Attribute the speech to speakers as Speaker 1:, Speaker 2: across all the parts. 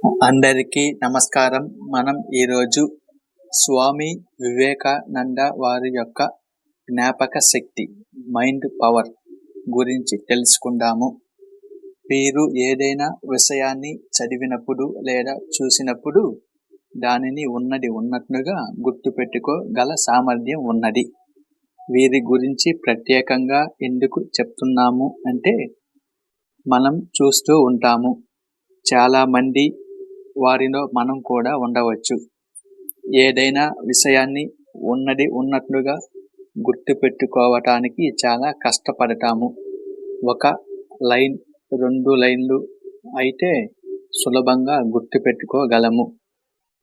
Speaker 1: అందరికీ నమస్కారం. మనం ఈరోజు స్వామి వివేకానంద వారి యొక్క జ్ఞాపక శక్తి మైండ్ పవర్ గురించి తెలుసుకుందాము. వీరు ఏదైనా విషయాన్ని చదివినప్పుడు లేదా చూసినప్పుడు దానిని ఉన్నది ఉన్నట్లుగా గుర్తుపెట్టుకోగల సామర్థ్యం ఉన్నది. వీరి గురించి ప్రత్యేకంగా ఎందుకు చెప్తున్నాము అంటే, మనం చూస్తూ ఉంటాము, చాలా మంది వారిలో మనం కూడా ఉండవచ్చు. ఏదైనా విషయాన్ని ఉన్నది ఉన్నట్లుగా గుర్తుపెట్టుకోవటానికి చాలా కష్టపడతాము. ఒక లైన్, 2 లైన్లు అయితే సులభంగా గుర్తుపెట్టుకోగలము.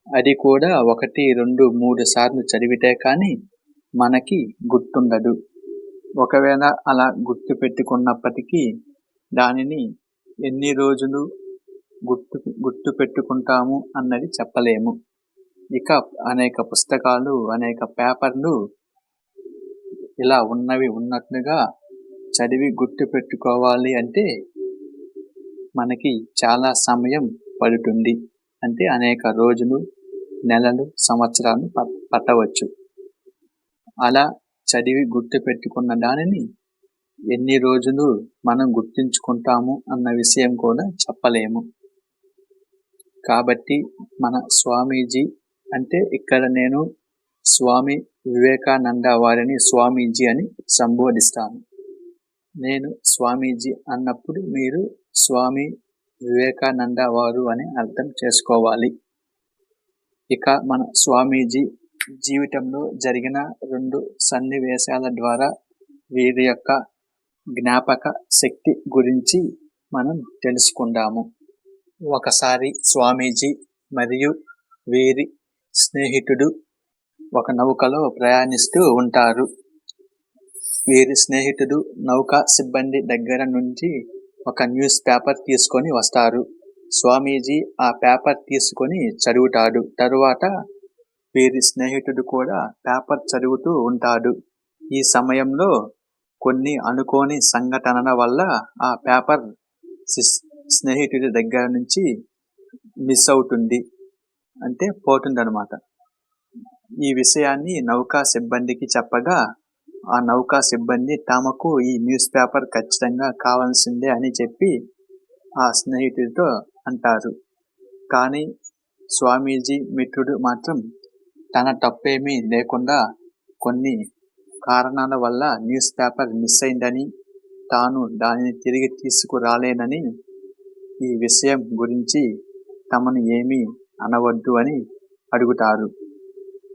Speaker 1: అది కూడా 1, 2, 3 సార్లు చదివితే కానీ మనకి గుర్తుండదు. ఒకవేళ అలా గుర్తుపెట్టుకున్నప్పటికీ దానిని ఎన్ని రోజులు గుర్తుపెట్టుకుంటాము అన్నది చెప్పలేము. ఇక అనేక పుస్తకాలు, అనేక పేపర్లు ఇలా ఉన్నవి ఉన్నట్లుగా చదివి గుర్తుపెట్టుకోవాలి అంటే మనకి చాలా సమయం పడుతుంది. అంటే అనేక రోజులు, నెలలు, సంవత్సరాలు పట్టవచ్చు. అలా చదివి గుర్తుపెట్టుకున్న దానిని ఎన్ని రోజులు మనం గుర్తుంచుకుంటాము అన్న విషయం కూడా చెప్పలేము. కాబట్టి మన స్వామీజీ అంటే ఇక్కడ నేను స్వామి వివేకానంద వారిని స్వామీజీ అని సంబోధిస్తాను. నేను స్వామీజీ అన్నప్పుడు మీరు స్వామి వివేకానంద వారు అని అర్థం చేసుకోవాలి. ఇక మన స్వామీజీ జీవితంలో జరిగిన 2 సన్నివేశాల ద్వారా వీరి యొక్క జ్ఞాపక శక్తి గురించి మనం తెలుసుకుందాము. ఒకసారి స్వామీజీ మరియు వీరి స్నేహితుడు ఒక నౌకలో ప్రయాణిస్తూ ఉంటారు. వీరి స్నేహితుడు నౌకా సిబ్బంది దగ్గర నుంచి ఒక న్యూస్ పేపర్ తీసుకొని వస్తారు. స్వామీజీ ఆ పేపర్ తీసుకొని చదువుతాడు. తరువాత వీరి స్నేహితుడు కూడా పేపర్ చదువుతూ ఉంటాడు. ఈ సమయంలో కొన్ని అనుకోని సంఘటనల వల్ల ఆ పేపర్ స్నేహితుడి దగ్గర నుంచి మిస్ అవుతుంది, అంటే పోతుందన్నమాట. ఈ విషయాన్ని నౌకా సిబ్బందికి చెప్పగా ఆ నౌకా సిబ్బంది తమకు ఈ న్యూస్ పేపర్ ఖచ్చితంగా కావాల్సిందే అని చెప్పి ఆ స్నేహితుడితో అంటారు. కానీ స్వామీజీ మిత్రుడు మాత్రం తన తప్పేమీ లేకుండా కొన్ని కారణాల వల్ల న్యూస్ పేపర్ మిస్ అయిందని, తాను దానిని తిరిగి తీసుకురాలేనని, ఈ విషయం గురించి తమను ఏమీ అనవద్దు అని అడుగుతారు.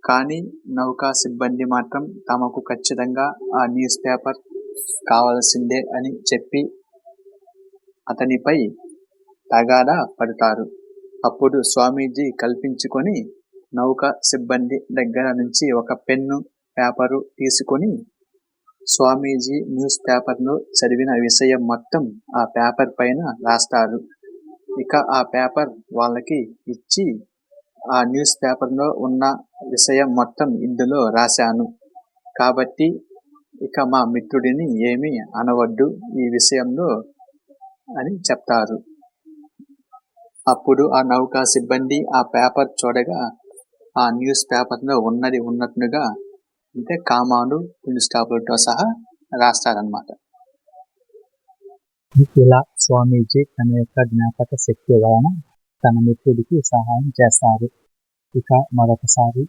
Speaker 1: కానీ నౌకా సిబ్బంది మాత్రం తమకు ఖచ్చితంగా ఆ న్యూస్ పేపర్ కావాల్సిందే అని చెప్పి అతనిపై తగాదా పడతారు. అప్పుడు స్వామీజీ కల్పించుకొని నౌకా సిబ్బంది దగ్గర నుంచి ఒక పెన్ను, పేపరు తీసుకొని స్వామీజీ న్యూస్ పేపర్లో చదివిన విషయం మొత్తం ఆ పేపర్ పైన రాస్తారు. ఇక ఆ పేపర్ వాళ్ళకి ఇచ్చి, ఆ న్యూస్ పేపర్లో ఉన్న విషయం మొత్తం ఇందులో రాశాను కాబట్టి ఇక మా మిత్రుడిని ఏమీ అనవద్దు ఈ విషయంలో అని చెప్తారు. అప్పుడు ఆ నౌకా సిబ్బంది ఆ పేపర్ చూడగా ఆ న్యూస్ పేపర్లో ఉన్నది ఉన్నట్లుగా, అంటే కామాలు, ఫుల్ స్టాపులతో సహా రాస్తారనమాట.
Speaker 2: ఇలా స్వామీజీ తన యొక్క జ్ఞాపక శక్తి వలన తన మిత్రుడికి సహాయం చేస్తారు. ఇక మరొకసారి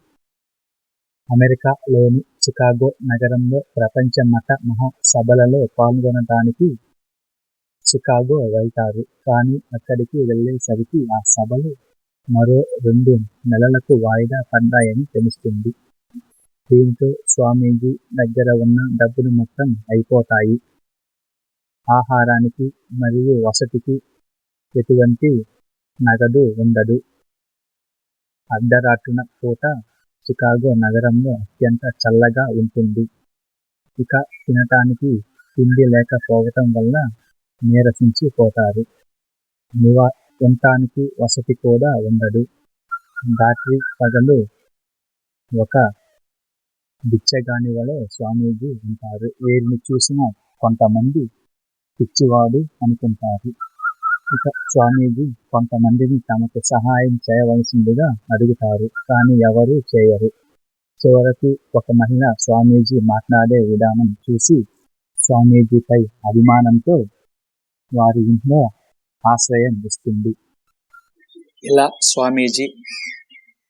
Speaker 2: అమెరికాలోని చికాగో నగరంలో ప్రపంచ మత మహాసభలలో పాల్గొనడానికి చికాగో వెళ్తారు. కానీ అక్కడికి వెళ్ళేసరికి ఆ సభలు మరో 2 నెలలకు వాయిదా పడ్డాయని తెలుస్తుంది. దీంతో స్వామీజీ దగ్గర ఉన్న డబ్బులు మొత్తం అయిపోతాయి. ఆహారానికి మరియు వసతికి ఎటువంటి నగదు ఉండదు. అర్ధరాత్రున పూట చికాగో నగరంలో అత్యంత చల్లగా ఉంటుంది. ఇక తినటానికి తిండి లేకపోవటం వల్ల నీరసించిపోతారు. ఉండటానికి వసతి కూడా ఉండదు. రాత్రి పగలు ఒక బిచ్చగాని వలె స్వామీజీ ఉంటారు. వీరిని చూసిన కొంతమంది పిచ్చివాడు అనుకుంటారు. ఇక స్వామీజీ కొంతమందిని తమకు సహాయం చేయవలసిందిగా అడుగుతారు, కానీ ఎవరూ చేయరు. చివరకు ఒక మహిళ స్వామీజీ మాట్లాడే విధానం చూసి స్వామీజీపై అభిమానంతో వారి ఇంట్లో ఆశ్రయం ఇస్తుంది.
Speaker 1: ఇలా స్వామీజీ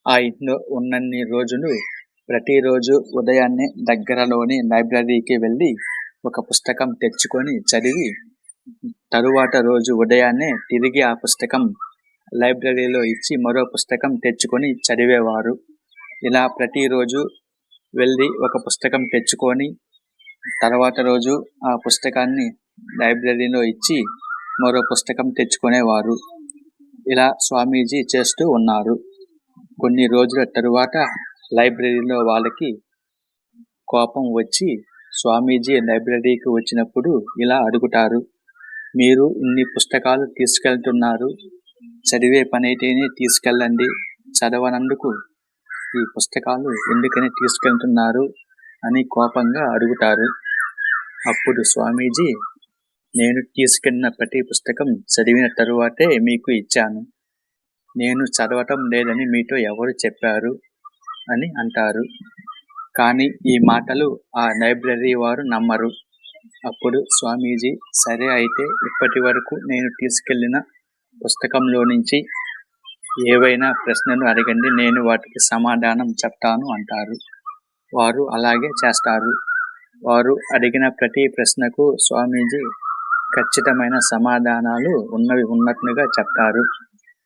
Speaker 1: ఆ ఇంట్లో ఉన్నన్ని రోజులు ప్రతిరోజు ఉదయాన్నే దగ్గరలోని లైబ్రరీకి వెళ్ళి ఒక పుస్తకం తెచ్చుకొని చదివి, తరువాత రోజు ఉదయాన్నే తిరిగి ఆ పుస్తకం లైబ్రరీలో ఇచ్చి మరో పుస్తకం తెచ్చుకొని చదివేవారు. ఇలా ప్రతిరోజు వెళ్ళి ఒక పుస్తకం తెచ్చుకొని తర్వాత రోజు ఆ పుస్తకాన్ని లైబ్రరీలో ఇచ్చి మరో పుస్తకం తెచ్చుకునేవారు. ఇలా స్వామీజీ చేస్తూ ఉన్నారు. కొన్ని రోజుల తరువాత లైబ్రరీలో వాళ్ళకి కోపం వచ్చి స్వామీజీ లైబ్రరీకి వచ్చినప్పుడు ఇలా అడుగుతారు, మీరు ఇన్ని పుస్తకాలు తీసుకెళ్తున్నారు, చదివే పనైతేనే తీసుకెళ్ళండి, చదవనందుకు ఈ పుస్తకాలు ఎందుకని తీసుకెళ్తున్నారు అని కోపంగా అడుగుతారు. అప్పుడు స్వామీజీ, నేను తీసుకెళ్ళిన ప్రతి పుస్తకం చదివిన తరువాతే మీకు ఇచ్చాను, నేను చదవటం లేదని మీతో ఎవరు చెప్పారు అని అంటారు. కానీ ఈ మాటలు ఆ లైబ్రరీ వారు నమ్మరు. అప్పుడు స్వామీజీ, సరే అయితే ఇప్పటి వరకు నేను తీసుకెళ్లిన పుస్తకంలో నుంచి ఏవైనా ప్రశ్నలు అడగండి, నేను వాటికి సమాధానం చెప్తాను అంటారు. వారు అలాగే చేస్తారు. వారు అడిగిన ప్రతి ప్రశ్నకు స్వామీజీ ఖచ్చితమైన సమాధానాలు ఉన్నట్లుగా చెప్తారు.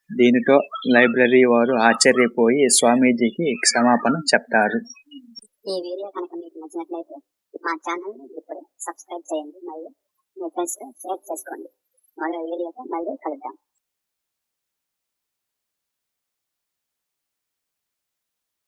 Speaker 1: దీనితో లైబ్రరీ వారు ఆశ్చర్యపోయి స్వామీజీకి క్షమాపణ చెప్తారు.
Speaker 3: ఈ వీడియో కనుక మీకు నచ్చినట్లయితే మా ఛానల్ని ఇప్పుడే సబ్స్క్రైబ్ చేయండి మరియు మీ ఫ్రెండ్స్తో షేర్ చేసుకోండి. మరో వీడియోతో మళ్ళీ కలుద్దాం.